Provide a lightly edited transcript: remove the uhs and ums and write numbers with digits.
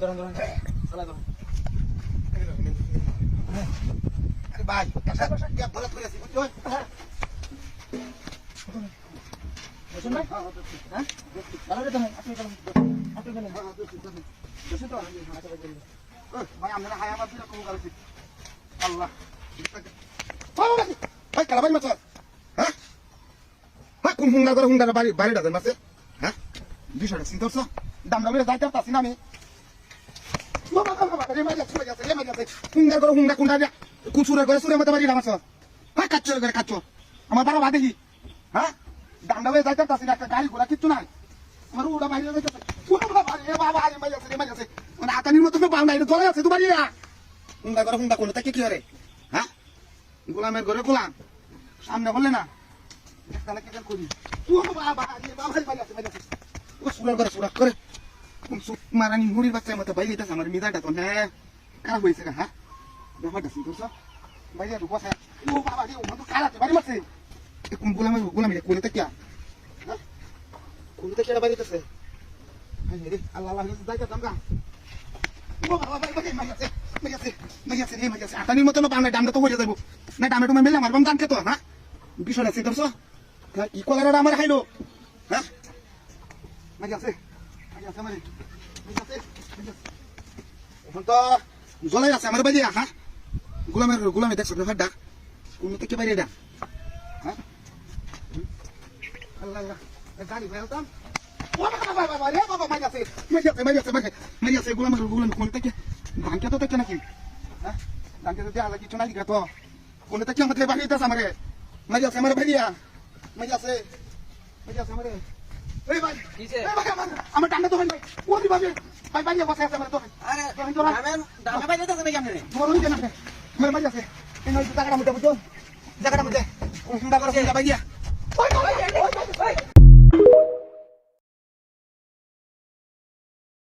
ধরুন ধরুন চালা ধরুন আরে ভাই কাটা বসা গ্যাপ ধরে ধরে আছি বুঝছো বসুন ভাই হ্যাঁ চালা রে তুমি আপনি চালান আপনি গেলেন বসুন তো ভাই আমরা হায়া মাছ দিলে কম গালছি আল্লাহ ভাই কালা ভাই মাছ হ্যাঁ ভাই কোন হুঙ্গা করে হুঙ্গা বাড়ি বাড়ি ডাকেন মাছে হ্যাঁ 200 টাকা চিন্তা করছো দামটা বেড়ে যাইতে পারতাছি না আমি হুঙ্গা করে হুঙ্গা কোনটা কোন সুরের করে সুরের মতো বাড়ি ডামাছ হ্যাঁ কাচ্চো করে কাচ্চো আমার বাবা দেখি হ্যাঁ দামটা বেড়ে যাইতে পারতাছি না একটা গাড়ি ঘোড়া কিচ্ছু নাই আমার ওটা বাইরে যাইতেছে মানে আতানির মতো পাও না এটা চলে আছে তো বাড়ি হুঙ্গা করে হুঙ্গা করলে তাকে কি করে হ্যাঁ গোলামের ঘরে গোলাম সামনে বললে না তাহলে কি করি সুরার করে সুরাক করে মারানি মুড়ির বাচ্চার মতো বাইরে যেতেছে আমার মিজাটা তো হ্যাঁ খারাপ হয়েছে হ্যাঁ ব্যাপারটা কি করছো বাইরে বসে ও বাবা রে ও তো খারাপ বাড়ি মারছে গোলামের গোলামি কোলে থেকে হ্যাঁ কোলে থেকে বাড়িতেছে আল্লাহ আল্লাহ যাইতে দামগা ও বাবা ভাই ভাই মাইয়াছে আতানির মতো না পাওনা দামটা তো হয়ে যাবো না দামে তুমি মেলে মারবাম দাম খেতো হ্যাঁ বিষয় আছে ধরছো হ্যাঁ ই কলারটা আমার খাইলো হ্যাঁ মাইয়াছে মানে এখন তো জ্বলাই আছে আমার বাইরে হ্যাঁ গোলামে দেখছো ব্যাপার ডাক কোন থেকে বাইরে ডাক হ্যাঁ আল্লাহ আল্লাহ গাড়ি ফেলতাম গোলাম কোন থেকে ধানকে তো থেকে নাকি হ্যাঁ ধানকে তো দেওয়া কিছু নাই তো কোন থেকে আমাদের বাড়ি দিতেছে আমারে মাঝে আছে আমার ভাইয়া মাঝে আছে আমারে এই ভাই আমার টান্ডা তো ভাই ও দি ভাই ভাই ভাই বসে আছে আমার তো আরে দামে ভাই দিতেছে নাকি আপনি মরুন কেন আমার মাঝে আছে এই নয় জায়গাটা মধ্যে বুঝছো জায়গাটা মধ্যে হুন্ডা করে ভাইয়া